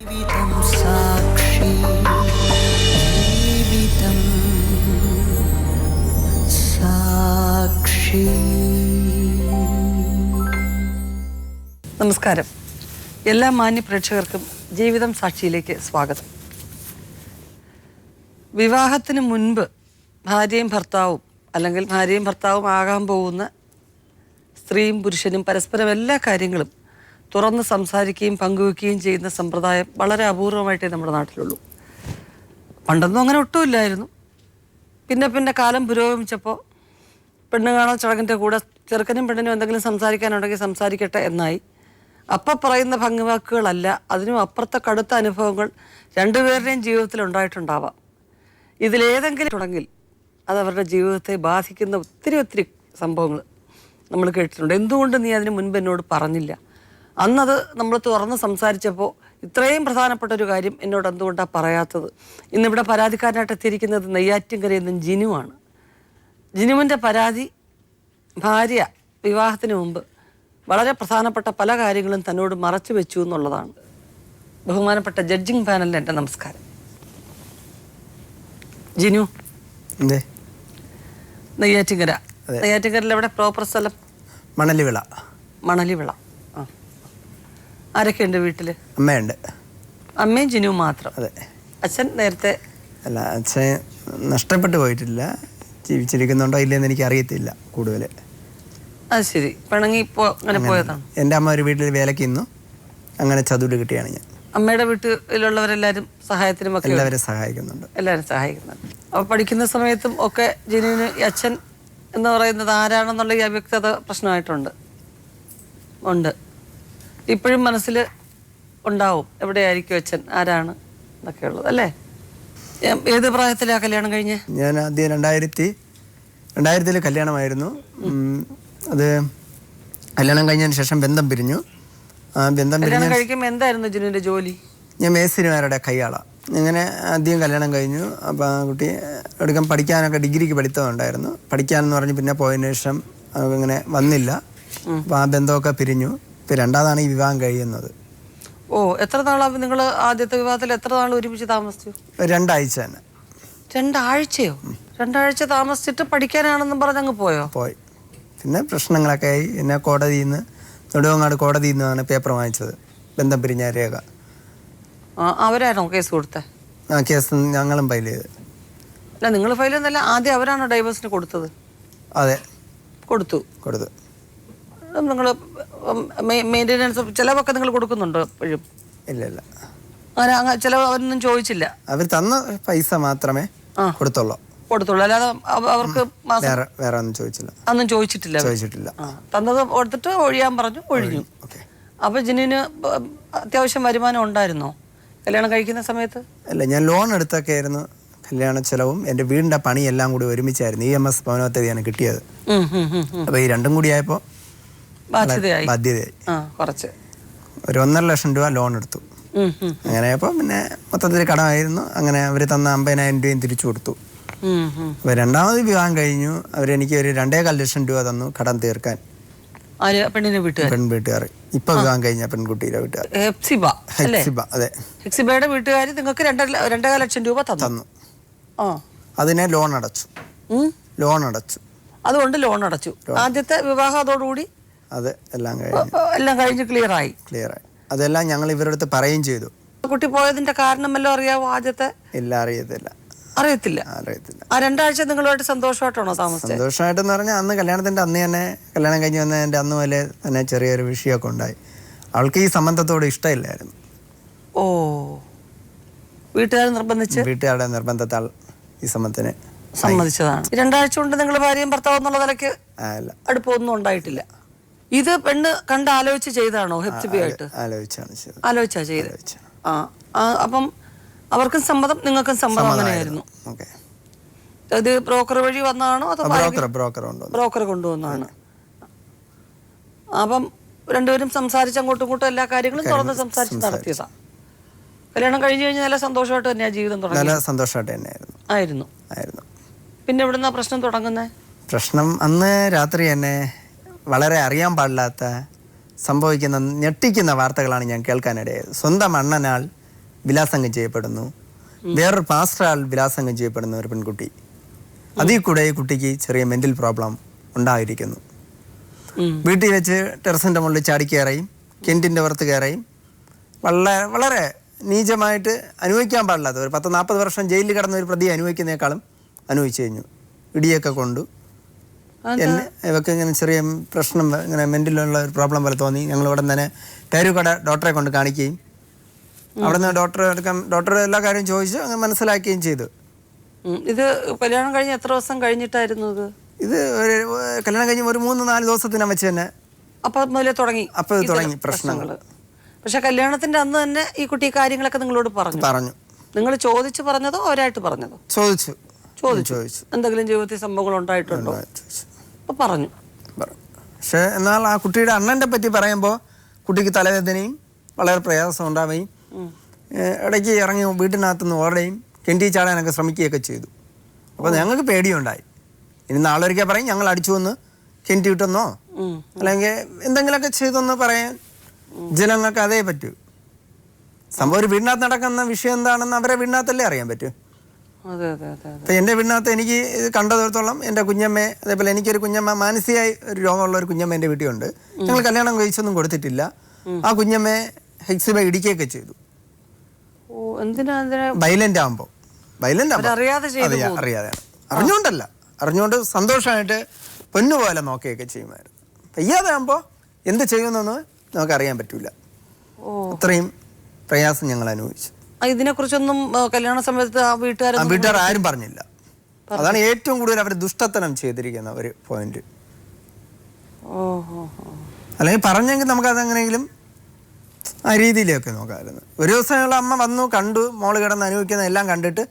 നമസ്കാരം. എല്ലാ മാന്യ പ്രേക്ഷകർക്കും ജീവിതം സാക്ഷിയിലേക്ക് സ്വാഗതം. വിവാഹത്തിന് മുൻപ് ഭാര്യയും ഭർത്താവും അല്ലെങ്കിൽ ഭാര്യയും ഭർത്താവും ആകാൻ പോകുന്ന സ്ത്രീയും പുരുഷനും പരസ്പരം എല്ലാ കാര്യങ്ങളും തുറന്ന് സംസാരിക്കുകയും പങ്കുവെക്കുകയും ചെയ്യുന്ന സമ്പ്രദായം വളരെ അപൂർവമായിട്ടേ നമ്മുടെ നാട്ടിലുള്ളൂ. പണ്ടൊന്നും അങ്ങനെ ഒട്ടുമില്ലായിരുന്നു. പിന്നെ കാലം പുരോഗമിച്ചപ്പോൾ പെണ്ണ് കാണാൻ ചടങ്ങിൻ്റെ കൂടെ ചെറുക്കനും പെണ്ണിനും എന്തെങ്കിലും സംസാരിക്കാനുണ്ടെങ്കിൽ സംസാരിക്കട്ടെ എന്നായി. അപ്പം പറയുന്ന ഭംഗിവാക്കുകളല്ല, അതിനും അപ്പുറത്തെ കടുത്ത അനുഭവങ്ങൾ രണ്ടുപേരുടെയും ജീവിതത്തിൽ ഉണ്ടായിട്ടുണ്ടാവാം. ഇതിലേതെങ്കിലും തുടങ്ങിൽ അത് അവരുടെ ജീവിതത്തെ ബാധിക്കുന്ന ഒത്തിരി സംഭവങ്ങൾ നമ്മൾ കേട്ടിട്ടുണ്ട്. എന്തുകൊണ്ട് നീ അതിന് മുൻപ് എന്നോട് പറഞ്ഞില്ല? അന്നത് നമ്മൾ തുറന്ന് സംസാരിച്ചപ്പോൾ ഇത്രയും പ്രധാനപ്പെട്ട ഒരു കാര്യം എന്നോട് എന്തുകൊണ്ടാണ് പറയാത്തത്? ഇന്നിവിടെ പരാതിക്കാരനായിട്ട് എത്തിയിരിക്കുന്നത് നെയ്യാറ്റിൻകരയിൽ നിന്നും ജിനുവാണ്. ജിനുവിൻ്റെ പരാതി, ഭാര്യ വിവാഹത്തിന് മുമ്പ് വളരെ പ്രധാനപ്പെട്ട പല കാര്യങ്ങളും തന്നോട് മറച്ചു വെച്ചു എന്നുള്ളതാണ്. ബഹുമാനപ്പെട്ട ജഡ്ജിങ് പാനലിന് എൻ്റെ നമസ്കാരം. ജിനു, നെയ്യാറ്റിൻകര. നെയ്യാറ്റിൻകരയിൽ എവിടെ പ്രോപ്പർ സ്ഥലം? മണലിവിള. മണലിവിള. ആ, ആരൊക്കെയുണ്ട് വീട്ടിൽ? അമ്മയുണ്ട്. അമ്മയും ജിനുവും മാത്രം? അതെ. അച്ഛൻ നേരത്തെ? അല്ല, അച്ഛൻ നഷ്ടപ്പെട്ടു പോയിട്ടില്ല. ജീവിച്ചിരിക്കുന്നുണ്ടോ ഇല്ലെന്ന് എനിക്ക് അറിയത്തില്ല കൂടുതൽ. അത് ശരി. പിണങ്ങി ഇപ്പോൾ അങ്ങനെ പോയതാണ്? എൻ്റെ അമ്മ ഒരു വീട്ടിൽ വേലയ്ക്ക് ഇന്നു അങ്ങനെ ചതുര് കിട്ടിയാണ് ഞാൻ. അമ്മയുടെ വീട്ടിലുള്ളവരെല്ലാവരും സഹായത്തിനും ഒക്കെ? എല്ലാവരും സഹായിക്കുന്നുണ്ട്. എല്ലാവരും സഹായിക്കുന്നുണ്ട്. അപ്പോൾ പഠിക്കുന്ന സമയത്തും ഒക്കെ ജിനുവിന് അച്ഛൻ എന്ന് പറയുന്നത് ആരാണെന്നുള്ള ഈ അവ്യക്തത പ്രശ്നമായിട്ടുണ്ട്? ഉണ്ട്. ഇപ്പോഴും മനസ്സിൽ ഉണ്ടാവും എവിടെയായിരിക്കും അച്ഛൻ, ആരാണ് എന്നൊക്കെ ഉള്ളത് അല്ലേ? ഏത് പ്രായത്തിലാണ് കല്യാണം കഴിഞ്ഞ്? ഞാൻ ആദ്യം 2000 കല്യാണമായിരുന്നു. അത് കല്യാണം കഴിഞ്ഞതിന് ശേഷം ബന്ധം പിരിഞ്ഞു. കല്യാണം കഴിക്കുമ്പോൾ എന്തായിരുന്നു ജിനുവിൻ്റെ ജോലി? ഞാൻ മേസ്തിരിമാരുടെ കൈയാളാണ്. അങ്ങനെ ആദ്യം കല്യാണം കഴിഞ്ഞു. അപ്പോൾ ആ കുട്ടി എടുക്കാൻ പഠിക്കാനൊക്കെ ഡിഗ്രിക്ക് പഠിത്തമുണ്ടായിരുന്നു. പഠിക്കാനെന്ന് പറഞ്ഞ് പിന്നെ പോയതിനു ശേഷം അങ്ങനെ വന്നില്ല. അപ്പോൾ ആ ബന്ധമൊക്കെ പിരിഞ്ഞു. ഇപ്പോൾ രണ്ടാമതാണ് ഈ വിവാഹം കഴിയുന്നത്. ഓ, എത്ര നാളാണ് നിങ്ങൾ ആദ്യത്തെ വിവാഹത്തിൽ എത്ര നാൾ ഒരുമിച്ച് താമസിച്ചു? 2 ആഴ്ച തന്നെ. 2 ആഴ്ചയോ? 2 ആഴ്ച താമസിച്ചിട്ട് പഠിക്കാനാണെന്നും പറഞ്ഞങ്ങ് പോയോ? പോയി. പിന്നെ പ്രശ്നങ്ങളൊക്കെ ആയി. പിന്നെ നെടുവങ്ങാട് കോടതിയിൽ നിന്നാണ് പേപ്പർ വാങ്ങിച്ചത്, ബന്ധം പിരിഞ്ഞ രേഖ. അവരാണോ കേസ് കൊടുത്തത്? ആ കേസ് ഞങ്ങളും ഫയൽ ചെയ്ത്. അല്ല, നിങ്ങൾ ഫയൽ ചെയ്യുന്നല്ല, ആദ്യം അവരാണോ ഡൈവേഴ്സിന് കൊടുത്തത്? അതെ, കൊടുത്തു. നിങ്ങൾ മെയിൻ്റെനൻസ് ചിലവൊക്കെ നിങ്ങൾ കൊടുക്കുന്നുണ്ടോ ഇപ്പോഴും? ഇല്ല. അങ്ങനെ ചിലവ് അവരൊന്നും ചോദിച്ചില്ല? അവർ തന്ന പൈസ മാത്രമേ കൊടുത്തുള്ളൂ, അല്ലാതെ അവർക്ക് വേറെ ഒന്നും ചോദിച്ചില്ല. അതൊന്നും ചോദിച്ചിട്ടില്ല. തന്നത് കൊടുത്തിട്ട് ഒഴിയാൻ പറഞ്ഞു, ഒഴിഞ്ഞു. അപ്പൊ ജിനുവിന് അത്യാവശ്യം വരുമാനം ഉണ്ടായിരുന്നോ കല്യാണം കഴിക്കുന്ന സമയത്ത്? അല്ല, ഞാൻ ലോൺ എടുത്തൊക്കെ ആയിരുന്നു കല്യാണ ചെലവും എൻ്റെ വീടിൻ്റെ പണിയെല്ലാം കൂടി ഒരുമിച്ചായിരുന്നു. EMS ഭവനപദ്ധതിയാണ് കിട്ടിയത്. അപ്പോൾ ഈ രണ്ടും കൂടി ആയപ്പോൾ ബാധ്യതയായി. കുറച്ച് ഒരു 1.5 ലക്ഷം രൂപ ലോൺ എടുത്തു. അങ്ങനെ ആയപ്പോൾ പിന്നെ മൊത്തത്തിൽ കടമായിരുന്നു. അങ്ങനെ അവർ തന്ന 50,000 രൂപയും തിരിച്ചു കൊടുത്തു. അപ്പോൾ രണ്ടാമത് വിവാഹം കഴിഞ്ഞു. അവരെനിക്ക് ഒരു 2.25 ലക്ഷം രൂപ തന്നു കടം തീർക്കാൻ. പെൺവീട്ടുകാർ ഇപ്പൊ വിവാഹം കഴിഞ്ഞ പെൺകുട്ടിയുടെ വീട്ടുകാർ. അതെ, ഹെക്സിബയുടെ വീട്ടുകാർ നിങ്ങൾക്ക് 2.25 ലക്ഷം രൂപ തന്നു. അതിനെ ലോൺ അടച്ചു. അതുകൊണ്ട് ലോൺ അടച്ചു. ആദ്യത്തെ വിവാഹം അതോടുകൂടി അത് എല്ലാം കഴിഞ്ഞ് ക്ലിയർ ആയി. അതെല്ലാം ഞങ്ങൾ ഇവരുടെ അടുത്ത് പറയുകയും ചെയ്തു. കുട്ടി പോയതിന്റെ കാരണം വല്ലതും അറിയാവോ? ആദ്യത്തെ ഇല്ല, അറിയത്തില്ല. ആ 2 ആഴ്ച നിങ്ങളുമായിട്ട് സന്തോഷമായിട്ടാണോ താമസിച്ചത്? സന്തോഷമായിട്ടെന്ന് പറഞ്ഞാൽ അന്ന് കല്യാണത്തിന്റെ അന്ന് തന്നെ, കല്യാണം കഴിഞ്ഞ് വന്നതിന്റെ അന്ന് പോലെ തന്നെ ചെറിയൊരു വിഷയമൊക്കെ ഉണ്ടായി. അവൾക്ക് ഈ സംബന്ധത്തോട് ഇഷ്ടമില്ലായിരുന്നു. ഓ, വീട്ടുകാരുടെ നിർബന്ധത്താൽ ഈ സംബന്ധത്തിന് സമ്മതിച്ചതാണ്. 2 ആഴ്ച കൊണ്ട് നിങ്ങൾ ഭാര്യയും ഭർത്താവ് എന്നുള്ള നിലയ്ക്ക് അടുപ്പമൊന്നും ഉണ്ടായിട്ടില്ല. ഇത് പെണ്ണ് കണ്ട് ആലോചിച്ച് ചെയ്താണോ? ഹെപ്സിബിയായിട്ട് ആലോചിച്ചാ ചെയ്ത്. അപ്പം അവർക്കും സമ്മതം, നിങ്ങൾക്കും സമ്മതം അങ്ങനെയായിരുന്നു? ഇത് ബ്രോക്കർ വഴി വന്നതാണോ അതോ ബ്രോക്കർ കൊണ്ടുവന്നതാണ്? അപ്പം രണ്ടുപേരും സംസാരിച്ച് അങ്ങോട്ടും ഇങ്ങോട്ടും എല്ലാ കാര്യങ്ങളും തുറന്ന് സംസാരിച്ച് നടത്തിയതാ. കല്യാണം കഴിഞ്ഞ് നല്ല സന്തോഷമായിട്ട് തന്നെയാ ജീവിതം തുടങ്ങി? പിന്നെ എവിടുന്നാ പ്രശ്നം തുടങ്ങുന്നത്? പ്രശ്നം അന്ന് രാത്രി തന്നെ വളരെ അറിയാൻ പാടില്ലാത്ത സംഭവിക്കുന്ന ഞെട്ടിക്കുന്ന വാർത്തകളാണ് ഞാൻ കേൾക്കാനിടയായത്. സ്വന്തം അണ്ണനാൽ ബലാത്സംഗം ചെയ്യപ്പെടുന്നു, വേറൊരു പാസ്റ്ററാൽ ബലാത്സംഗം ചെയ്യപ്പെടുന്ന ഒരു പെൺകുട്ടി. അതിൽ കൂടെ ഈ കുട്ടിക്ക് ചെറിയ മെൻ്റൽ പ്രോബ്ലം ഉണ്ടായിരിക്കുന്നു. വീട്ടിൽ വെച്ച് ടെറസിൻ്റെ മുകളിൽ ചാടി കയറുകയും കിണറ്റിൻ്റെ പുറത്ത് കയറുകയും വളരെ വളരെ നീചമായിട്ട് അനുഭവിക്കാൻ പാടില്ലാത്ത ഒരു 10-40 വർഷം ജയിലിൽ കിടന്ന ഒരു പ്രതി അനുഭവിക്കുന്നേക്കാളും അനുഭവിച്ചു കഴിഞ്ഞു. ഇടിയൊക്കെ കൊണ്ടു. എന്നെ ഇവർക്ക് ഇങ്ങനെ ചെറിയ പ്രശ്നം, ഇങ്ങനെ മെൻ്റലുള്ള ഒരു പ്രോബ്ലം പോലെ തോന്നി. ഞങ്ങൾ ഇവിടെ തന്നെ പേരുകട ഡോക്ടറെ കൊണ്ട് കാണിക്കുകയും അവിടെ നിന്ന് ഡോക്ടർ എല്ലാ കാര്യവും ചോദിച്ചു അങ്ങനെ മനസ്സിലാക്കുകയും ചെയ്തു. ഇത് കല്യാണം കഴിഞ്ഞ് എത്ര ദിവസം കഴിഞ്ഞിട്ടായിരുന്നു ഇത് ഒരു കല്യാണം കഴിഞ്ഞ് ഒരു 3-4 ദിവസത്തിനെ വെച്ച് തന്നെ അപ്പം മുതലേ തുടങ്ങി പ്രശ്നങ്ങൾ. പക്ഷെ കല്യാണത്തിന്റെ അന്ന് തന്നെ ഈ കുട്ടി കാര്യങ്ങളൊക്കെ നിങ്ങളോട് പറഞ്ഞു. നിങ്ങൾ ചോദിച്ചു പറഞ്ഞതോ അവരായിട്ട് പറഞ്ഞതോ? ചോദിച്ചു. എന്തെങ്കിലും ജീവിതത്തിൽ സംഭവങ്ങൾ ഉണ്ടായിട്ടുണ്ടോ? അപ്പൊ പറഞ്ഞു. പക്ഷെ എന്നാൽ ആ കുട്ടിയുടെ അണ്ണന്റെ പറ്റി പറയുമ്പോൾ കുട്ടിക്ക് തലവേദനയും വളരെ പ്രയാസം ഉണ്ടാവുകയും ഇടയ്ക്ക് ഇറങ്ങി വീട്ടിനകത്തുനിന്ന് ഓടുകയും കിണറ്റി ചാടാനൊക്കെ ശ്രമിക്കുകയൊക്കെ ചെയ്തു. അപ്പോൾ ഞങ്ങൾക്ക് പേടിയുണ്ടായി. ഇനി നാളൊരിക്കൽ പറയും ഞങ്ങൾ അടിച്ചു വന്ന് കിണറ്റി വിട്ടെന്നോ അല്ലെങ്കിൽ എന്തെങ്കിലുമൊക്കെ ചെയ്തെന്ന് പറയാൻ ജനങ്ങൾക്ക് അതേ പറ്റൂ. സംഭവം ഒരു വീടിനകത്ത് നടക്കുന്ന വിഷയം എന്താണെന്ന് അവരെ വീടിനകത്തല്ലേ അറിയാൻ പറ്റൂ. അപ്പം എൻ്റെ വീടിനകത്ത് എനിക്ക് ഇത് കണ്ടതിടത്തോളം എൻ്റെ കുഞ്ഞമ്മ, അതേപോലെ എനിക്കൊരു കുഞ്ഞമ്മ, മാനസികമായി ഒരു രോഗമുള്ള ഒരു കുഞ്ഞമ്മ എൻ്റെ വീട്ടിലുണ്ട്. ഞങ്ങൾ കല്യാണം കഴിച്ചൊന്നും കൊടുത്തിട്ടില്ല. ആ കുഞ്ഞമ്മയെ ഹെക്സിബ ഇടിക്കുകയൊക്കെ ചെയ്തു. വയലന്റ് ആകുമ്പോൾ അറിയാതെ അറിഞ്ഞുകൊണ്ട് സന്തോഷമായിട്ട് പൊന്നുപോലെ നോക്കുകയൊക്കെ ചെയ്യുമായിരുന്നു. വയ്യാതെ ആകുമ്പോൾ എന്ത് ചെയ്യുമെന്നൊന്നും നമുക്കറിയാൻ പറ്റൂല. അത്രയും പ്രയാസം ഞങ്ങൾ അനുഭവിച്ചു. ഇതിനെക്കുറിച്ചൊന്നും കല്യാണ സമയത്ത് വീട്ടുകാർ ആരും പറഞ്ഞില്ല. അതാണ് ഏറ്റവും കൂടുതൽ അവർ ദുഷ്ടത്തനം ചെയ്തിരിക്കുന്ന ഒരു പോയിന്റ്. അല്ലെങ്കിൽ പറഞ്ഞെങ്കിൽ നമുക്കതെങ്ങനെയെങ്കിലും ആ രീതിയിലൊക്കെ നോക്കാമായിരുന്നു. ഒരു ദിവസം അമ്മ വന്നു കണ്ടു, മോള് കിടന്ന് അനുഭവിക്കുന്ന എല്ലാം കണ്ടിട്ട്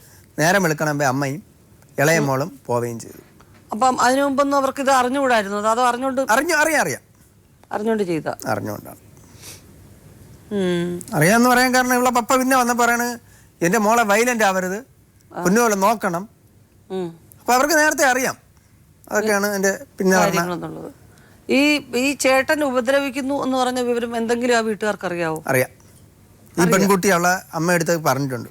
നേരം വെളുക്കണമ്പോ അമ്മയും ഇളയ മോളും പോവുകയും ചെയ്തു. അപ്പം അതിനു മുമ്പൊന്നും അവർക്ക് ഇത് അറിഞ്ഞുകൂടായിരുന്നു? അതോ അറിഞ്ഞുകൊണ്ട് ചെയ്ത? അറിഞ്ഞുകൊണ്ടാണ്. അറിയാന്ന് പറയാൻ കാരണം ഇവിടെ പപ്പ പിന്നെ വന്ന പറയണ് എൻ്റെ മോളെ വയലന്റ് ആവരുത്, പൊന്നുപോലെ നോക്കണം. അപ്പൊ അവർക്ക് നേരത്തെ അറിയാം. അതൊക്കെയാണ് എൻ്റെ പിന്നെ ഈ ചേട്ടൻ ഉപദ്രവിക്കുന്നു എന്ന് പറഞ്ഞ വിവരം എന്തെങ്കിലും ആ വീട്ടുകാർക്ക് അറിയാവോ? അറിയാം. ഈ പെൺകുട്ടി അവളെ അമ്മ എടുത്ത് പറഞ്ഞിട്ടുണ്ട്.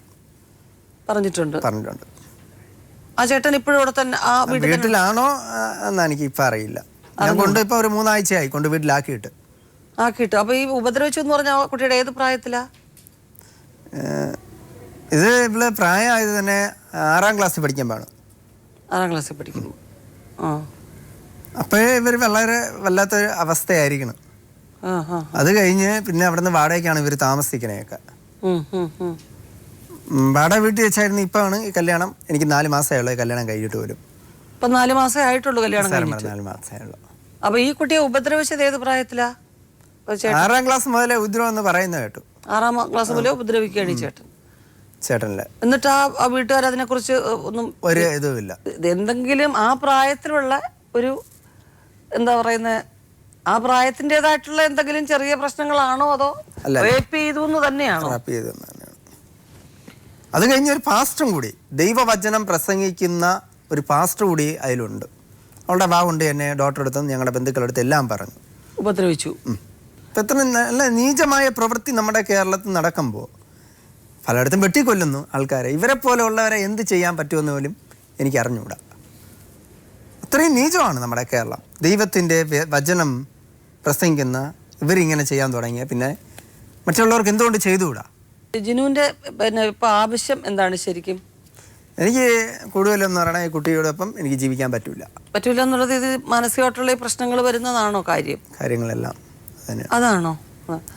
ആ ചേട്ടൻ ഇപ്പോഴും ഇവിടെ തന്നെ ആ വീട്ടിലാണോ എന്നാ എനിക്ക് ഇപ്പൊ അറിയില്ല. ഞാൻ കൊണ്ട് ഇപ്പൊ ഒരു 3 ആഴ്ചയായി കൊണ്ട് വീട്ടിലാക്കിയിട്ട്. അപ്പൊ ഈ ഉപദ്രവിച്ചു എന്ന് പറഞ്ഞ കുട്ടിയുടെ ഏത് പ്രായത്തിലാ? ഇത് ഇവിടെ പ്രായമായത് തന്നെ 6ാം ക്ലാസ്സിൽ പഠിക്കുമ്പോഴാണ്. 6ാം ക്ലാസ്സിൽ പഠിക്കുമ്പോൾ. അപ്പോഴേ ഇവർ വളരെ വല്ലാത്തൊരു അവസ്ഥയായിരിക്കണം. അത് കഴിഞ്ഞ് പിന്നെ അവിടെ നിന്ന് വാടകയ്ക്കാണ് ഇവർ താമസിക്കണേയൊക്കെ. വാടക വീട്ടിൽ വെച്ചായിരുന്നു. ഇപ്പാണ് ഈ കല്യാണം. എനിക്ക് 4 മാസമായുള്ളൂ കല്യാണം കഴിഞ്ഞിട്ട് പോലും. 4 മാസമേ ആയിട്ടുള്ളൂ കല്യാണം കഴിഞ്ഞിട്ട്? 4 മാസമായുള്ളൂ. അപ്പൊ ഈ കുട്ടിയെ ഉപദ്രവിച്ചത് ഏത് പ്രായത്തിലാ? 6ാം ക്ലാസ് മുതലേ ഉപദ്രവം എന്ന് പറയുന്നത് കേട്ടു. 6ാം ക്ലാസ് മുതലേ ഉപദ്രവിക്കുകയാണ് ഈ ചേട്ടനില്. എന്നിട്ട് ആ വീട്ടുകാർ അതിനെ കുറിച്ച് ഒന്നും ഒരു ഇതുമില്ല. എന്തെങ്കിലും ആ പ്രായത്തിലുള്ള ഒരു എന്താ പറയുന്നത്, ആ പ്രായത്തിൻ്റെതായിട്ടുള്ള എന്തെങ്കിലും ചെറിയ പ്രശ്നങ്ങളാണോ അതോ റേപ്പ് ചെയ്തു എന്ന് തന്നെയാണോ? അത് കഴിഞ്ഞ ഒരു പാസ്റ്ററും കൂടി, ദൈവവചനം പ്രസംഗിക്കുന്ന ഒരു പാസ്റ്റർ കൂടി അതിലുണ്ട്. അവളുടെ ഭാഗമുണ്ട് എന്നെ ഡോക്ടർ അടുത്തും ഞങ്ങളുടെ ബന്ധുക്കളടുത്ത് എല്ലാം പറഞ്ഞു ഉപദ്രവിച്ചു. ഇപ്പം എത്ര നല്ല നീചമായ പ്രവൃത്തി നമ്മുടെ കേരളത്തിൽ നടക്കുമ്പോൾ പലയിടത്തും വെട്ടിക്കൊല്ലുന്നു ആൾക്കാരെ. ഇവരെ പോലെയുള്ളവരെ എന്ത് ചെയ്യാൻ പറ്റുമെന്ന് പോലും എനിക്ക് അറിഞ്ഞുകൂടാ. അത്രയും നീചമാണ് നമ്മുടെ കേരളം. ദൈവത്തിൻ്റെ വചനം പ്രസംഗിക്കുന്ന ഇവരിങ്ങനെ ചെയ്യാൻ തുടങ്ങിയ പിന്നെ മറ്റുള്ളവർക്ക് എന്തുകൊണ്ട് ചെയ്തുകൂടാ? ജിനുവിൻ്റെ പിന്നെ ഇപ്പം ആവശ്യം എന്താണ് ശരിക്കും? എനിക്ക് കൂടുതലെന്ന് പറയണത് ഈ കുട്ടിയോടൊപ്പം എനിക്ക് ജീവിക്കാൻ പറ്റൂല എന്നുള്ളത്. ഇത് മാനസികമായിട്ടുള്ള പ്രശ്നങ്ങൾ വരുന്നതാണോ കാര്യങ്ങളെല്ലാം? അതാണോ?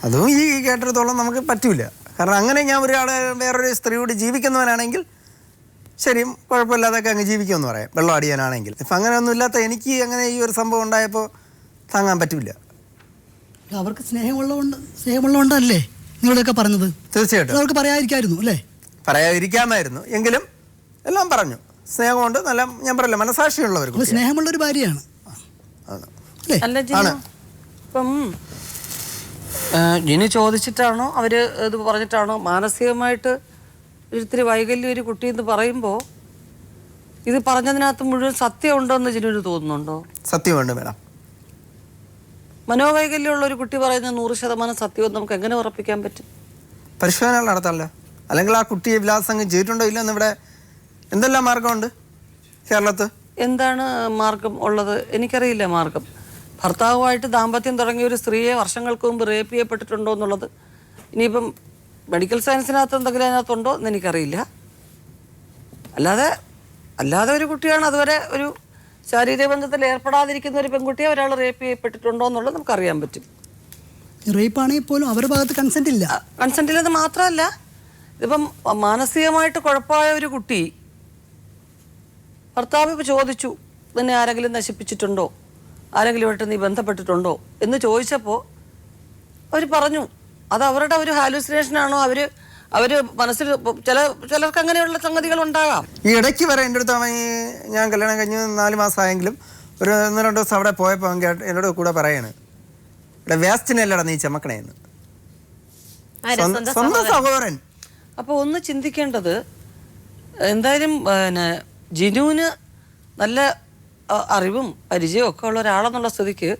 അതും ഈ കേട്ടിടത്തോളം നമുക്ക് പറ്റൂല. കാരണം അങ്ങനെ ഞാൻ ഒരാളെ വേറൊരു സ്ത്രീയോട് ജീവിക്കുന്നവനാണെങ്കിൽ ശരി, കുഴപ്പമില്ലാതൊക്കെ അങ്ങ് ജീവിക്കുമെന്ന് പറയാം, വെള്ളം അടിയാനാണെങ്കിൽ. ഇപ്പം അങ്ങനെയൊന്നും ഇല്ലാത്ത എനിക്ക് അങ്ങനെ ഈ ഒരു സംഭവം ഉണ്ടായപ്പോൾ താങ്ങാൻ പറ്റൂല. അവർക്ക് സ്നേഹമുള്ളതുകൊണ്ടല്ലേ നിങ്ങളൊക്കെ പറഞ്ഞത്? തീർച്ചയായിട്ടും അവർക്ക് പറയാതിരിക്കായിരുന്നു അല്ലേ? പറയാതിരിക്കാമായിരുന്നു, എങ്കിലും എല്ലാം പറഞ്ഞു. സ്നേഹമുണ്ട്, നല്ല ഞാൻ പറയില്ല, മനസാക്ഷിയുള്ളവർക്ക്. സ്നേഹമുള്ളൊരു ഭാര്യയാണ്. ഇപ്പം ജിനി ചോദിച്ചിട്ടാണോ അവര് ഇത് പറഞ്ഞിട്ടാണോ? മാനസികമായിട്ട് ഒരിത്തിരി വൈകല്യം ഒരു കുട്ടി എന്ന് പറയുമ്പോൾ ഇത് പറഞ്ഞതിനകത്ത് മുഴുവൻ സത്യം ഉണ്ടോന്ന് ജിനുവിന് തോന്നുന്നുണ്ടോ? സത്യമുണ്ട് മേഡം. മനോവൈകല്യമുള്ള ഒരു കുട്ടി പറയുന്ന 100% സത്യവും നമുക്ക് എങ്ങനെ ഉറപ്പിക്കാൻ പറ്റും? പരിശോധനകൾ നടത്താമല്ലോ. അല്ലെങ്കിൽ ആ കുട്ടിയെ ബലാത്സംഗം ചെയ്തിട്ടുണ്ടോ ഇല്ലെന്ന് ഇവിടെ എന്തെല്ലാം മാർഗമുണ്ട് കേരളത്ത്? എന്താണ് മാർഗം ഉള്ളത്? എനിക്കറിയില്ല മാർഗം. ഭർത്താവുമായിട്ട് ദാമ്പത്യം തുടങ്ങിയ ഒരു സ്ത്രീയെ വർഷങ്ങൾക്ക് മുമ്പ് റേപ്പ് ചെയ്യപ്പെട്ടിട്ടുണ്ടോ എന്നുള്ളത് ഇനിയിപ്പം മെഡിക്കൽ സയൻസിനകത്ത് എന്തെങ്കിലും അതിനകത്തുണ്ടോ എന്ന് എനിക്കറിയില്ല. അല്ലാതെ ഒരു കുട്ടിയാണ് അതുവരെ ഒരു ശാരീരിക ബന്ധത്തിൽ ഏർപ്പെടാതിരിക്കുന്ന ഒരു പെൺകുട്ടിയെ ഒരാൾ റേപ്പ് ചെയ്യപ്പെട്ടിട്ടുണ്ടോ എന്നുള്ളത് നമുക്കറിയാൻ പറ്റും. റേപ്പ് ആണെങ്കിൽ പോലും അവരുടെ ഭാഗത്ത് കൺസെന്റ് ഇല്ല. കൺസെന്റ് ഇല്ലെന്ന് മാത്രമല്ല, ഇതിപ്പം മാനസികമായിട്ട് കുഴപ്പമായ ഒരു കുട്ടി ഭർത്താവ് ഇപ്പോൾ ചോദിച്ചു, നിന്നെ ആരെങ്കിലും നശിപ്പിച്ചിട്ടുണ്ടോ, ആരെങ്കിലും ആയിട്ട് നീ ബന്ധപ്പെട്ടിട്ടുണ്ടോ എന്ന് ചോദിച്ചപ്പോൾ അവർ പറഞ്ഞു അത് അവരുടെ ഒരു ഹാലൂസിനേഷനാണോ, അവർ മനസ്സിൽ ചിലർക്ക് അങ്ങനെയുള്ള സംഗതികൾ ഉണ്ടാകാം. ഈ ഇടയ്ക്ക് വരെ എൻ്റെ അടുത്ത് ഞാൻ കല്യാണം കഴിഞ്ഞ് 4 മാസമായെങ്കിലും ഒരു 1-2 ദിവസം അവിടെ പോയപ്പോൾ എന്നോട് കൂടെ പറയാണ്, ഇവിടെ വേസ്റ്റിനല്ലടാ നീ ചമക്കണേന്ന്. സ്വന്തം സഹോദരൻ. അപ്പോൾ ഒന്ന് ചിന്തിക്കേണ്ടത്, എന്തായാലും പിന്നെ ജിനുവിന് നല്ല അറിവും പരിചയവും ഒക്കെ ഉള്ള ഒരാളെന്നുള്ള സ്ഥിതിക്ക്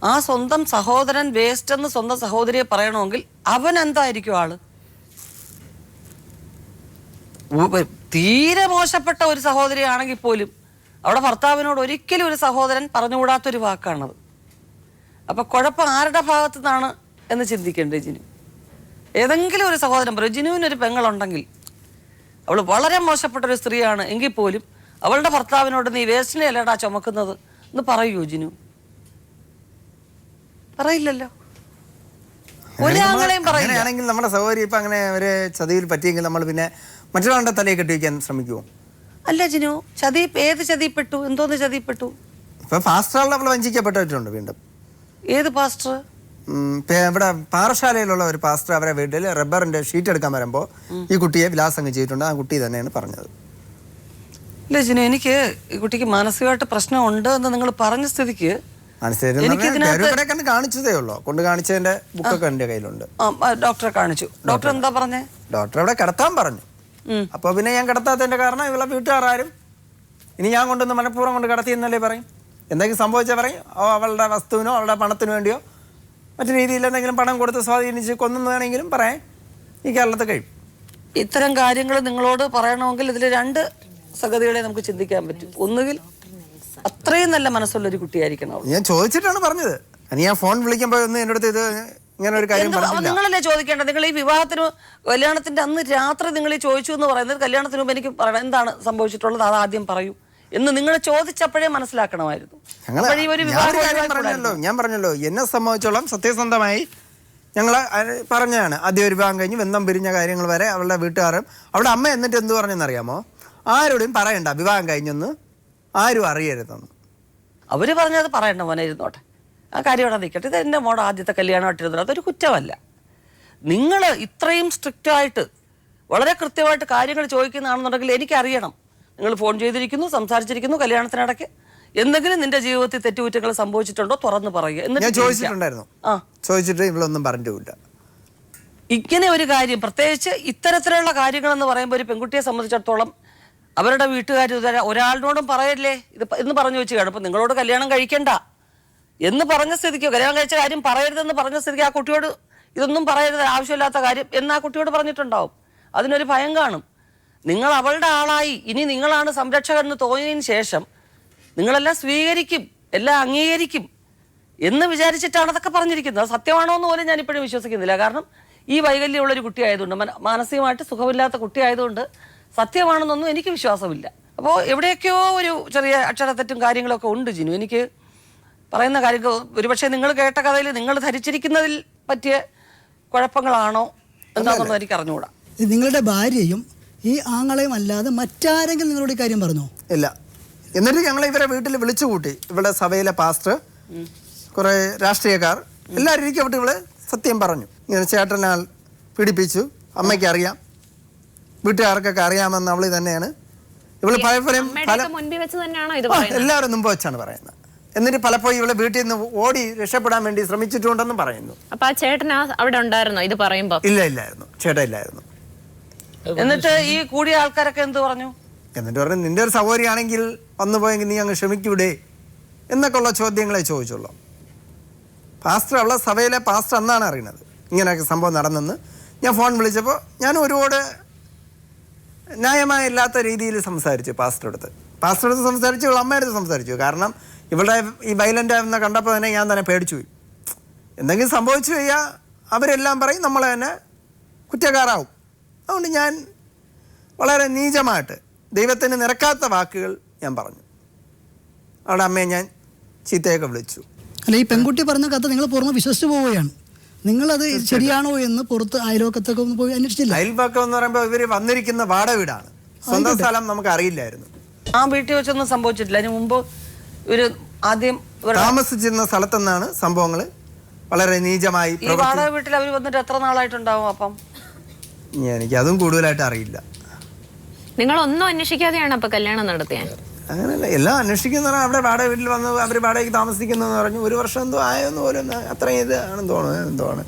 ആ സ്വന്തം സഹോദരൻ വേസ്റ്റ് എന്ന് സ്വന്തം സഹോദരിയെ പറയണമെങ്കിൽ അവൻ എന്തായിരിക്കും ആള്? തീരെ മോശപ്പെട്ട ഒരു സഹോദരിയാണെങ്കിൽ പോലും അവിടെ ഭർത്താവിനോട് ഒരിക്കലും ഒരു സഹോദരൻ പറഞ്ഞുകൂടാത്തൊരു വാക്കാണത്. അപ്പൊ കുഴപ്പം ആരുടെ ഭാഗത്തു നിന്നാണ് എന്ന് ചിന്തിക്കേണ്ടത് ജിനു. ഏതെങ്കിലും ഒരു സഹോദരൻ പറയും, ജിനുവിനൊരു പെങ്ങളുണ്ടെങ്കിൽ അവൾ വളരെ മോശപ്പെട്ട ഒരു സ്ത്രീയാണ് എങ്കിൽ പോലും അവളുടെ ഭർത്താവിനോട് നീ വേസ്റ്റിനെ അല്ലടാ ചുമക്കുന്നത് എന്ന് പറയൂ ജിനു? പറയില്ലല്ലോ. ഒരാങ്ങളെയും പറയില്ല. അങ്ങനെയാണെങ്കിൽ നമ്മുടെ സഹോദരി ഇപ്പൊ അങ്ങനെ ഒരു ചതിയിൽ പറ്റിയെങ്കിൽ നമ്മൾ പിന്നെ മറ്റൊരാളുടെ തലയിൽ കെട്ടിവെക്കാൻ ശ്രമിക്കുമോ? അല്ല ജിനു, ഏത് ചതിപ്പെട്ടു? എന്തോന്ന് ചതിപ്പെട്ടു? ഇപ്പൊ പാസ്റ്ററുകൾ അവൾ വഞ്ചിക്കപ്പെട്ടിട്ടുണ്ട് വീണ്ടും. ഏത് പാസ്റ്റർ? ഇവിടെ പാറശാലയിലുള്ള ഒരു പാസ്റ്റർ അവരെ വീട്ടിൽ റബ്ബറിന്റെ ഷീറ്റ് എടുക്കാൻ വരുമ്പോൾ ഈ കുട്ടിയെ ബലാത്സംഗം ചെയ്തിട്ടുണ്ട്. ആ കുട്ടി തന്നെയാണ് പറഞ്ഞത്. ഇല്ല ജിനു, എനിക്ക് ഈ കുട്ടിക്ക് മാനസികമായിട്ട് പ്രശ്നം ഉണ്ട് എന്ന് നിങ്ങൾ പറഞ്ഞ സ്ഥിതിക്ക് കാണിച്ചതേ ഉള്ളൂ. കൊണ്ട് കാണിച്ചതിന്റെ ബുക്കൊക്കെ എന്റെ കയ്യിലുണ്ട്. ഡോക്ടറെ കാണിച്ചു. ഡോക്ടർ എന്താ പറഞ്ഞേ? ഡോക്ടർ അവിടെ കിടത്താൻ പറഞ്ഞു. അപ്പൊ പിന്നെ ഞാൻ കിടത്താത്തതിന്റെ കാരണം ഇവളെ വീട്ടുകാരും ഇനി ഞാൻ കൊണ്ടുവന്ന് മനഃപൂർവ്വം കൊണ്ട് കിടത്തിയെന്നല്ലേ പറയും. എന്തെങ്കിലും സംഭവിച്ചാൽ പറയും അവളുടെ വസ്തുവിനോ അവളുടെ പണത്തിനു വേണ്ടിയോ മറ്റു രീതിയിൽ എന്തെങ്കിലും പണം കൊടുത്ത് സ്വാധീനിച്ച് കൊന്നതാണെങ്കിലും പറയാൻ ഈ കേരളത്തിൽ കഴിയും. ഇത്തരം കാര്യങ്ങൾ നിങ്ങളോട് പറയണമെങ്കിൽ ഇതിൽ 2 സംഗതികളെ നമുക്ക് ചിന്തിക്കാൻ പറ്റും. ഒന്നുകിൽ അത്രയും നല്ല മനസ്സുള്ളൊരു കുട്ടിയായിരിക്കണം. ഞാൻ ചോദിച്ചിട്ടാണ് പറഞ്ഞത്. ഞാൻ ഫോൺ വിളിക്കുമ്പോൾ ഒന്നും എൻ്റെ അടുത്ത് ഇത് ഇങ്ങനെ ഒരു കാര്യം പറഞ്ഞില്ല. നിങ്ങളല്ലേ ചോദിക്കേണ്ടത്? നിങ്ങൾ ഈ കല്യാണത്തിന്റെ അന്ന് രാത്രി നിങ്ങൾ ഈ ചോദിച്ചു എന്ന് പറയുന്നത് കല്യാണത്തിന് മുമ്പ് എനിക്ക് പറയണം എന്താണ് സംഭവിച്ചിട്ടുള്ളത്, അത് ആദ്യം പറയൂ എന്ന് നിങ്ങൾ ചോദിച്ചപ്പോഴേ മനസ്സിലാക്കണമായിരുന്നു. ഞാൻ പറഞ്ഞല്ലോ എന്നെ സംബന്ധിച്ചോളം സത്യസന്ധമായി ഞങ്ങൾ പറഞ്ഞതാണ്. ആദ്യം ഒരു വിവാഹം കഴിഞ്ഞ് ബന്ധം പിരിഞ്ഞ കാര്യങ്ങൾ വരെ അവളുടെ വീട്ടുകാരും അവളുടെ അമ്മ എന്നിട്ട് എന്ത് പറഞ്ഞെന്നറിയാമോ? ആരോടും പറയണ്ട, വിവാഹം കഴിഞ്ഞൊന്ന് ആരും അറിയരുതെന്ന്. അവര് പറഞ്ഞത് പറയണ്ട, മോനെ ഇരുന്നോട്ടെ, ആ കാര്യം അവിടെ നിൽക്കട്ടെ. ഇത് എൻ്റെ മോടെ ആദ്യത്തെ കല്യാണമായിട്ടിരുന്നത് അതൊരു കുറ്റമല്ല. നിങ്ങൾ ഇത്രയും സ്ട്രിക്റ്റായിട്ട് വളരെ കൃത്യമായിട്ട് കാര്യങ്ങൾ ചോദിക്കുന്നതാണെന്നുണ്ടെങ്കിൽ എനിക്കറിയണം. നിങ്ങൾ ഫോൺ ചെയ്തിരിക്കുന്നു, സംസാരിച്ചിരിക്കുന്നു, കല്യാണത്തിനിടയ്ക്ക് എന്തെങ്കിലും നിന്റെ ജീവിതത്തിൽ തെറ്റുകുറ്റങ്ങൾ സംഭവിച്ചിട്ടുണ്ടോ തുറന്ന് പറയുക. എന്നിട്ട് ചോദിച്ചിട്ടുണ്ടായിരുന്നു. ചോദിച്ചിട്ട് ഇവളൊന്നും പറഞ്ഞിട്ടില്ല. ഇങ്ങനെ ഒരു കാര്യം, പ്രത്യേകിച്ച് ഇത്തരത്തിലുള്ള കാര്യങ്ങൾ എന്ന് പറയുമ്പോൾ ഒരു പെൺകുട്ടിയെ സംബന്ധിച്ചിടത്തോളം അവരുടെ വീട്ടുകാർ ഒരാളിനോടും പറയല്ലേ എന്ന് പറഞ്ഞു വെച്ച് കാണും. അപ്പം നിങ്ങളോട് കല്യാണം കഴിക്കണ്ട എന്ന് പറഞ്ഞ സ്ഥിതിക്കോ, കല്യാണം കഴിച്ച കാര്യം പറയരുതെന്ന് പറഞ്ഞ സ്ഥിതിക്ക് ആ കുട്ടിയോട് ഇതൊന്നും പറയരുത്, ആവശ്യമില്ലാത്ത കാര്യം എന്ന് ആ കുട്ടിയോട് പറഞ്ഞിട്ടുണ്ടാവും. അതിനൊരു ഭയം കാണും. നിങ്ങൾ അവളുടെ ആളായി, ഇനി നിങ്ങളാണ് സംരക്ഷകൻ എന്ന് തോന്നിയതിന് ശേഷം നിങ്ങളെല്ലാം സ്വീകരിക്കും, എല്ലാം അംഗീകരിക്കും എന്ന് വിചാരിച്ചിട്ടാണ് അതൊക്കെ പറഞ്ഞിരിക്കുന്നത്. സത്യമാണോ എന്ന് പോലും ഞാനിപ്പോഴും വിശ്വസിക്കുന്നില്ല. കാരണം ഈ വൈകല്യമുള്ളൊരു കുട്ടിയായതുകൊണ്ട്, മാനസികമായിട്ട് സുഖമില്ലാത്ത കുട്ടിയായതുകൊണ്ട് സത്യമാണെന്നൊന്നും എനിക്ക് വിശ്വാസമില്ല. അപ്പോൾ എവിടെയൊക്കെയോ ഒരു ചെറിയ അക്ഷരത്തെറ്റും കാര്യങ്ങളൊക്കെ ഉണ്ട് ജിനു. എനിക്ക് പറയുന്ന കാര്യങ്ങൾ ഒരുപക്ഷെ നിങ്ങൾ കേട്ട കഥയിൽ നിങ്ങൾ ധരിച്ചിരിക്കുന്നതിൽ പറ്റിയ കുഴപ്പങ്ങളാണോ എന്താണെന്നൊന്നും എനിക്ക് അറിഞ്ഞുകൂടാ. നിങ്ങളുടെ ഭാര്യയും ഈ ആങ്ങളെയും അല്ലാതെ മറ്റാരെങ്കിലും നിങ്ങളോട് ഈ കാര്യം പറഞ്ഞോ? ഇല്ല. എന്നിട്ട് ഞങ്ങൾ ഇവരെ വീട്ടിൽ വിളിച്ചു കൂട്ടി. ഇവിടെ സഭയിലെ പാസ്റ്റർ, കുറെ രാഷ്ട്രീയക്കാർ എല്ലാവരും ഇരിക്കപ്പെട്ട് ഇവള് സത്യം പറഞ്ഞു. ഇങ്ങനെ ചേട്ടനാൽ പീഡിപ്പിച്ചു, അമ്മയ്ക്ക് അറിയാം, വീട്ടുകാർക്കൊക്കെ അറിയാമെന്ന് അവള് തന്നെയാണ് ഇവള് പലപ്പോഴും എല്ലാവരും മുമ്പ് വെച്ചാണ് പറയുന്നത്. എന്നിട്ട് പലപ്പോഴും ഇവളെ വീട്ടിൽ നിന്ന് ഓടി രക്ഷപ്പെടാൻ വേണ്ടി ശ്രമിച്ചിട്ടുണ്ടെന്നും പറയുന്നു. അപ്പൊ ആ ചേട്ടൻ അവിടെ ഉണ്ടായിരുന്നോ ഇത് പറയുമ്പോ? ഇല്ലായിരുന്നു, ചേട്ടൻ ഇല്ലായിരുന്നു. എന്നിട്ട് ഈ കൂടിയ ആൾക്കാരൊക്കെ എന്ത് പറഞ്ഞു? എന്നിട്ട് പറഞ്ഞു, നിന്റെ ഒരു സഹോദരിയാണെങ്കിൽ വന്നു പോയെങ്കിൽ നീ അങ്ങ് ക്ഷമിക്കൂടെ എന്നൊക്കെ ഉള്ള ചോദ്യങ്ങളെ ചോദിച്ചുള്ളൂ. പാസ്റ്റർ, അവളെ സഭയിലെ പാസ്റ്റർ എന്നാണ് അറിയുന്നത് ഇങ്ങനെയൊക്കെ സംഭവം നടന്നെന്ന്. ഞാൻ ഫോൺ വിളിച്ചപ്പോൾ ഞാൻ ഒരുപാട് ന്യായമായ ഇല്ലാത്ത രീതിയിൽ സംസാരിച്ചു പാസ്റ്റർ അടുത്ത് സംസാരിച്ചു, ഇവൾ അമ്മയടുത്ത് സംസാരിച്ചു. കാരണം ഇവളുടെ ഈ വയലൻ്റ് ആവുന്ന കണ്ടപ്പോൾ തന്നെ ഞാൻ തന്നെ പേടിച്ചു പോയി. എന്തെങ്കിലും സംഭവിച്ചു കഴിഞ്ഞാൽ അവരെല്ലാം പറയും നമ്മളെ തന്നെ കുറ്റക്കാരാവും. അതുകൊണ്ട് ഞാൻ വളരെ നീചമായിട്ട് ദൈവത്തിന് നിരക്കാത്ത വാക്കുകൾ ഞാൻ പറഞ്ഞു. അവളുടെ അമ്മയെ ഞാൻ ചീത്തയൊക്കെ വിളിച്ചു. അല്ല, ഈ പെൺകുട്ടി പറഞ്ഞ കഥ നിങ്ങൾ പൂർണ്ണ വിശ്വസിച്ച് പോവുകയാണ്. നിങ്ങളത് ശരിയാണോ എന്ന് പുറത്ത് അയൽവക്കത്തൊക്കെ ഒന്ന് പോയി അന്വേഷിച്ചില്ല? അയൽപക്കം എന്ന് പറയുമ്പോൾ ഇവർ വന്നിരിക്കുന്ന വാടക വീടാണ്, സ്വന്തം സ്ഥലം നമുക്ക് അറിയില്ലായിരുന്നു. ആ വീട്ടിൽ വെച്ചൊന്നും സംഭവിച്ചിട്ടില്ല. അതിന് മുമ്പ് ഒരു ആദ്യം താമസിച്ചിരുന്ന സ്ഥലത്തുനിന്നാണ് സംഭവങ്ങൾ വളരെ നീചമായി. ഈ വാടക വീട്ടിൽ അവർ വന്നിട്ട് എത്ര നാളായിട്ടുണ്ടാവും? അപ്പം എനിക്ക് അതും കൂടുതലായിട്ട് അറിയില്ല. നിങ്ങളൊന്നും അന്വേഷിക്കാതെയാണ് അപ്പൊ കല്യാണം നടത്തിയത്? അങ്ങനെയല്ല, എല്ലാം അന്വേഷിക്കുന്ന അവിടെ വാടക വീട്ടിൽ വന്ന് അവർ വാടകയ്ക്ക് താമസിക്കുന്നതെന്ന് പറഞ്ഞു. 1 വർഷം എന്തോ ആയെന്ന് പോലും അത്രയും ഇത് ആണെന്ന് തോന്നുന്നു.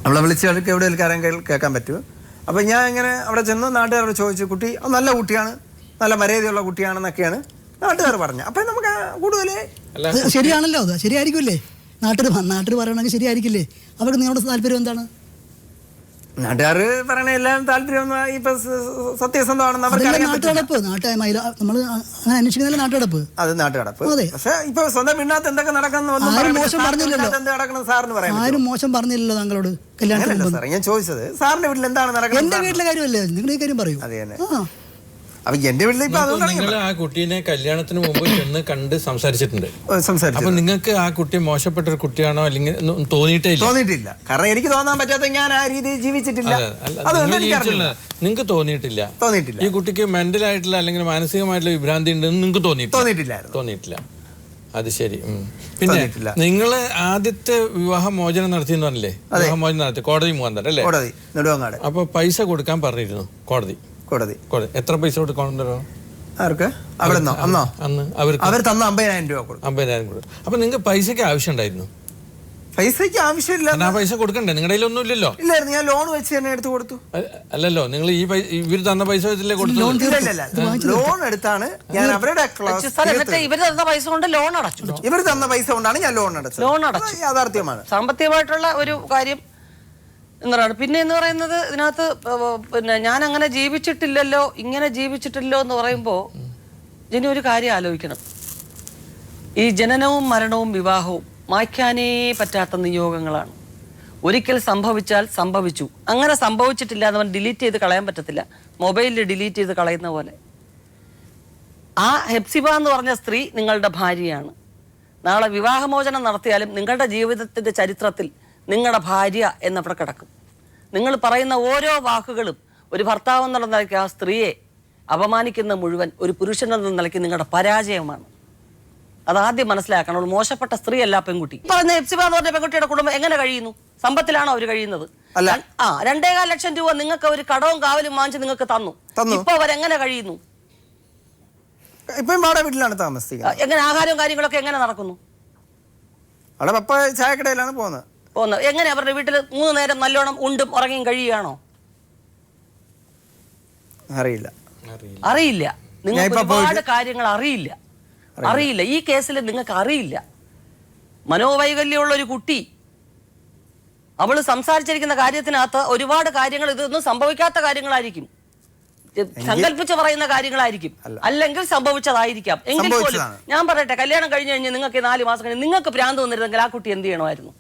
അവളെ വിളിച്ചവർക്ക് എവിടെ കാര്യം കേൾക്കാൻ പറ്റുമോ? അപ്പം ഞാൻ ഇങ്ങനെ അവിടെ ചെന്ന് നാട്ടുകാരോട് ചോദിച്ചു, കുട്ടി നല്ല കുട്ടിയാണ്, നല്ല മര്യാദയുള്ള കുട്ടിയാണെന്നൊക്കെയാണ് നാട്ടുകാർ പറഞ്ഞു. അപ്പം നമുക്ക് കൂടുതൽ ശരിയാണല്ലോ, അത് ശരിയായിരിക്കില്ലേ? നാട്ടിൽ പറയണമെങ്കിൽ ശരിയായിരിക്കില്ലേ? അവർക്ക് നിങ്ങളുടെ താല്പര്യം എന്താണ്? നാട്ടുകാർ പറയണ എല്ലാം താല്പര്യം ഇപ്പൊ സത്യസന്ധമാണെന്ന് നാട്ടുകടപ്പ്. നമ്മൾ അങ്ങനെ അന്വേഷിക്കുന്നില്ല നാട്ടുകടപ്പ്. അത് നാട്ടുകടപ്പ്. പക്ഷെ ഇപ്പൊ സ്വന്തം വീടിനകത്ത് എന്തൊക്കെ നടക്കണം സാറിന് പറയാം. ആരും മോശം പറഞ്ഞില്ലല്ലോ താങ്കളോട് കല്യാണത്തിന്? ഞാൻ ചോദിച്ചത് സാറിന്റെ വീട്ടിൽ എന്താണ് നടക്കുന്നത്? എന്റെ വീട്ടിലെ കാര്യമല്ലേ, നിങ്ങൾ ഈ കാര്യം പറയൂ. അതെ തന്നെ. അപ്പൊ എന്റെ വീട്ടിൽ നിങ്ങൾ ആ കുട്ടീനെ കല്യാണത്തിന് മുമ്പ് ചെന്ന് കണ്ട് സംസാരിച്ചിട്ടുണ്ട്. അപ്പൊ നിങ്ങൾക്ക് ആ കുട്ടി മോശപ്പെട്ട ഒരു കുട്ടിയാണോ അല്ലെങ്കിൽ തോന്നിയിട്ടില്ല. കാരണം എനിക്ക് തോന്നാൻ പറ്റാത്ത ഞാൻ ആ രീതിയിൽ ജീവിച്ചിട്ടില്ല. നിങ്ങൾക്ക് തോന്നിയിട്ടില്ല ഈ കുട്ടിക്ക് മെന്റൽ ആയിട്ടുള്ള അല്ലെങ്കിൽ മാനസികമായിട്ടുള്ള വിഭ്രാന്തി ഉണ്ടെന്ന് നിങ്ങൾക്ക് തോന്നിയിട്ടില്ല. അത് ശരി. പിന്നെ നിങ്ങള് ആദ്യത്തെ വിവാഹമോചനം നടത്തിയെന്ന് പറഞ്ഞില്ലേ? വിവാഹമോചനം നടത്തി കോടതി മുഖാന്തരം അല്ലേ? നെടുവങ്ങാട്. അപ്പൊ പൈസ കൊടുക്കാൻ പറഞ്ഞിരുന്നു കോടതി. എത്ര പൈസ കൊടുക്കണോ? ആർക്ക്? അവിടെ അന്നോ അന്ന് അവർ തന്ന 50,000 രൂപ കൊടുക്കും. 50,000 കൊടുക്കും. അപ്പൊ നിങ്ങൾക്ക് പൈസക്ക് ആവശ്യം ഉണ്ടായിരുന്നു? പൈസക്ക് ആവശ്യമില്ല. ആ പൈസ കൊടുക്കണ്ടേ? നിങ്ങളുടെ കയ്യിലൊന്നും ഇല്ലല്ലോ. ഇല്ലായിരുന്നു, ഞാൻ ലോൺ വെച്ച് തന്നെ എടുത്ത് കൊടുത്തു. അല്ലല്ലോ, നിങ്ങൾ ഈ ഇവർ തന്ന പൈസ വെച്ചില്ലേ കൊടുത്തു? ലോൺ എടുത്താണ് ഞാൻ അവരുടെ ഇവർ തന്ന പൈസ കൊണ്ട് ലോൺ അടച്ചു. ഇവർ തന്ന പൈസ കൊണ്ടാണ് ഞാൻ ലോൺ അടച്ചു. യാഥാർത്ഥ്യമാണ്. സാമ്പത്തികമായിട്ടുള്ള ഒരു കാര്യം എന്നതാണ്. പിന്നെ എന്ന് പറയുന്നത് ഇതിനകത്ത് പിന്നെ ഞാൻ അങ്ങനെ ജീവിച്ചിട്ടില്ലല്ലോ, ഇങ്ങനെ ജീവിച്ചിട്ടില്ലോ എന്ന് പറയുമ്പോൾ ഇനി ഒരു കാര്യം ആലോചിക്കണം. ഈ ജനനവും മരണവും വിവാഹവും മായ്ക്കാനേ പറ്റാത്ത നിയോഗങ്ങളാണ്. ഒരിക്കൽ സംഭവിച്ചാൽ സംഭവിച്ചു. അങ്ങനെ സംഭവിച്ചിട്ടില്ല എന്നവൻ ഡിലീറ്റ് ചെയ്ത് കളയാൻ പറ്റത്തില്ല, മൊബൈലിൽ ഡിലീറ്റ് ചെയ്ത് കളയുന്ന പോലെ. ആ ഹെപ്സിബ എന്ന് പറഞ്ഞ സ്ത്രീ നിങ്ങളുടെ ഭാര്യയാണ്. നാളെ വിവാഹമോചനം നടത്തിയാലും നിങ്ങളുടെ ജീവിതത്തിൻ്റെ ചരിത്രത്തിൽ നിങ്ങളുടെ ഭാര്യ എന്നവിടെ കിടക്കും. നിങ്ങൾ പറയുന്ന ഓരോ വാക്കുകളും ഒരു ഭർത്താവ് എന്നുള്ള നിലയ്ക്ക് ആ സ്ത്രീയെ അപമാനിക്കുന്ന മുഴുവൻ ഒരു പുരുഷൻ എന്ന നിലയ്ക്ക് നിങ്ങളുടെ പരാജയമാണ്. അതാദ്യം മനസ്സിലാക്കണം. ഒരു മോശപ്പെട്ട സ്ത്രീ അല്ല പെൺകുട്ടി. പറഞ്ഞ ഹെപ്സിബ എന്ന് പറഞ്ഞ പെൺകുട്ടിയുടെ കുടുംബം എങ്ങനെ കഴിയുന്നു? സമ്പത്തിലാണോ അവർ കഴിയുന്നത്? 2.25 ലക്ഷം രൂപ നിങ്ങൾക്ക് ഒരു കടവും കാവലും വാങ്ങിച്ച് നിങ്ങൾക്ക് തന്നു. ഇപ്പൊ അവരെങ്ങനെ കഴിയുന്നു? ഇപ്പം വാടക വീട്ടിലാണ് താമസിക്കുന്നത്. എങ്ങനെ ആഹാരവും കാര്യങ്ങളൊക്കെ എങ്ങനെ നടക്കുന്നു? അവിടെ പപ്പ ചായക്കടയിലാണ് പോകുന്നത്. എങ്ങനെ അവരുടെ വീട്ടിൽ 3 നേരം നല്ലോണം ഉണ്ടും ഉറങ്ങിയും കഴിയുകയാണോ? അറിയില്ല. നിങ്ങൾക്ക് ഒരുപാട് കാര്യങ്ങൾ അറിയില്ല. ഈ കേസിൽ നിങ്ങൾക്ക് അറിയില്ല. മനോവൈകല്യമുള്ള ഒരു കുട്ടി, അവള് സംസാരിച്ചിരിക്കുന്ന കാര്യത്തിനകത്ത് ഒരുപാട് കാര്യങ്ങൾ ഇതൊന്നും സംഭവിക്കാത്ത കാര്യങ്ങളായിരിക്കും, സങ്കല്പിച്ച് പറയുന്ന കാര്യങ്ങളായിരിക്കും, അല്ലെങ്കിൽ സംഭവിച്ചതായിരിക്കാം. എങ്കിൽ പോലും ഞാൻ പറയട്ടെ, കല്യാണം കഴിഞ്ഞ് കഴിഞ്ഞ് നിങ്ങൾക്ക് 4 മാസം കഴിഞ്ഞ് നിങ്ങൾക്ക് ഭ്രാന്ത് വന്നിരുന്നെങ്കിൽ ആ കുട്ടി എന്ത് ചെയ്യണമായിരുന്നു?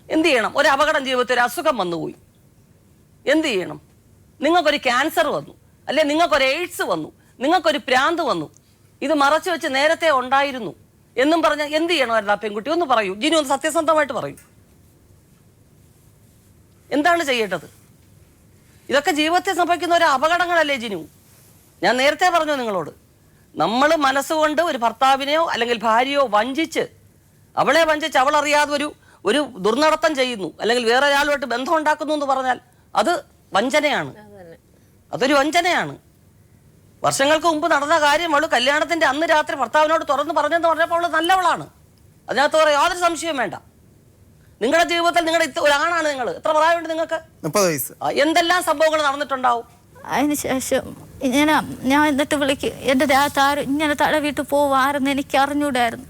എന്ത് ചെയ്യണം? ഒരു അപകടം ജീവിതത്തിൽ ഒരു അസുഖം വന്നുപോയി, എന്ത് ചെയ്യണം? നിങ്ങൾക്കൊരു ക്യാൻസർ വന്നു, അല്ലെ നിങ്ങൾക്കൊരു എയ്ഡ്സ് വന്നു, നിങ്ങൾക്കൊരു ഭ്രാന്ത് വന്നു, ഇത് മറച്ചു വെച്ച് നേരത്തെ ഉണ്ടായിരുന്നു എന്നും പറഞ്ഞാൽ എന്ത് ചെയ്യണമായിരുന്നു ആ പെൺകുട്ടി? ഒന്ന് പറയൂ ജിനു, ഒന്ന് സത്യസന്ധമായിട്ട് പറയൂ. എന്താണ് ചെയ്യേണ്ടത്? ഇതൊക്കെ ജീവിതത്തിൽ സംഭവിക്കുന്ന ഒരു അപകടങ്ങളല്ലേ ജിനു? ഞാൻ നേരത്തെ പറഞ്ഞു നിങ്ങളോട്, നമ്മൾ മനസ്സുകൊണ്ട് ഒരു ഭർത്താവിനെയോ അല്ലെങ്കിൽ ഭാര്യയോ വഞ്ചിച്ച്, അവളെ വഞ്ചിച്ച് അവളറിയാതെ ഒരു ദുർനടത്തം ചെയ്യുന്നു, അല്ലെങ്കിൽ വേറെ ഒരാളുമായിട്ട് ബന്ധം ഉണ്ടാക്കുന്നു എന്ന് പറഞ്ഞാൽ അത് വഞ്ചനയാണ്. അതൊരു വഞ്ചനയാണ്. വർഷങ്ങൾക്ക് മുമ്പ് നടന്ന കാര്യം അവള് കല്യാണത്തിന്റെ അന്ന് രാത്രി ഭർത്താവിനോട് തുറന്ന് പറഞ്ഞെന്ന് പറഞ്ഞപ്പോൾ അവള് നല്ലവളാണ്. അതിനകത്ത് പറയാൻ യാതൊരു സംശയവും വേണ്ട. നിങ്ങളുടെ ജീവിതത്തിൽ നിങ്ങളുടെ ഒരാണാണ് നിങ്ങൾ. എത്ര പ്രായമുണ്ട് നിങ്ങൾക്ക്? 30 വയസ്സ്. എന്തെല്ലാം സംഭവങ്ങൾ നടന്നിട്ടുണ്ടാവും? അതിനുശേഷം ഞാൻ എന്നിട്ട് വിളിക്കും, എൻ്റെ ദേഹത്ത് ആരും ഇങ്ങനെ തടവിട്ട് പോവാരെന്ന് എനിക്ക് അറിഞ്ഞൂടായിരുന്നു.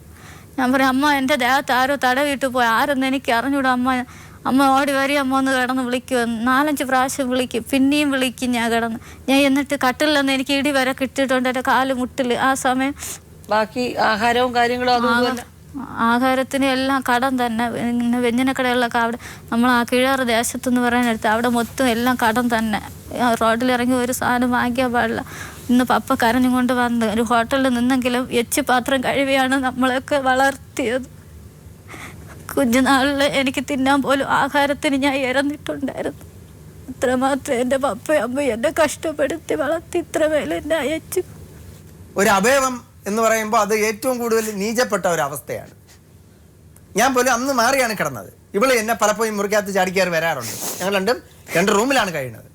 ഞാൻ പറയും, അമ്മ എൻ്റെ ദേഹത്ത് ആരോ തടവിട്ട് പോയി, ആരെന്ന് എനിക്ക് അറിഞ്ഞൂടാ അമ്മ, അമ്മ ഓടി വരി, അമ്മ ഒന്ന് കിടന്ന് വിളിക്കും. 4-5 പ്രാവശ്യം വിളിക്കും. പിന്നെയും വിളിക്കും ഞാൻ കിടന്ന്. ഞാൻ എന്നിട്ട് കട്ടിലെന്ന് എനിക്ക് ഇടി വരെ കിട്ടിയിട്ടുണ്ട് എൻ്റെ കാല് മുട്ടിൽ. ആ സമയം ബാക്കി ആഹാരവും കാര്യങ്ങളും അതുപോലെ ആഹാരത്തിന് എല്ലാം കടം തന്നെ. ഇങ്ങനെ വ്യഞ്ജനക്കടകളിലൊക്കെ അവിടെ നമ്മൾ ആ കിഴാറ് ദേശത്തെന്ന് പറയുന്നിടത്ത് അവിടെ മൊത്തം എല്ലാം കടം തന്നെ. റോഡിലിറങ്ങി ഒരു സാധനം വാങ്ങിക്കാൻ പാടില്ല. ഇന്ന് പപ്പ കരഞ്ഞും കൊണ്ട് വന്ന് ഒരു ഹോട്ടലിൽ നിന്നെങ്കിലും എച്ച് പാത്രം കഴുകിയാണ് നമ്മളൊക്കെ വളർത്തിയത്. കുഞ്ഞുനാളിൽ എനിക്ക് തിന്നാൻ പോലും ആഹാരത്തിന് ഞാൻ ഇറന്നിട്ടുണ്ടായിരുന്നു. അത്രമാത്രം എൻ്റെ പപ്പയും അമ്മയും എന്നെ കഷ്ടപ്പെടുത്തി വളർത്തി ഇത്ര മേലെ എന്നെ അയച്ചു. ഒരു അവയവം എന്ന് പറയുമ്പോൾ അത് ഏറ്റവും കൂടുതൽ നീചപ്പെട്ട ഒരു അവസ്ഥയാണ്. ഞാൻ പോലും അന്ന് മാറിയാണ് കിടന്നത്. ഇവള് എന്നെ പലപ്പോഴും മുറിക്കകത്ത് ചാടിക്കയറി വരാറുണ്ട്. ഞങ്ങൾ രണ്ട് റൂമിലാണ് കഴിയുന്നത്.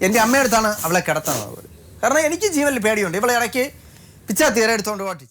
എൻ്റെ അമ്മയടുത്താണ് അവളെ കിടത്തുന്നത്. കാരണം എനിക്ക് ജീവനിൽ പേടിയുണ്ട്. ഇവളെ ഇടയ്ക്ക് പിച്ചാത്തി എടുത്തുകൊണ്ട് ഓട്ടി.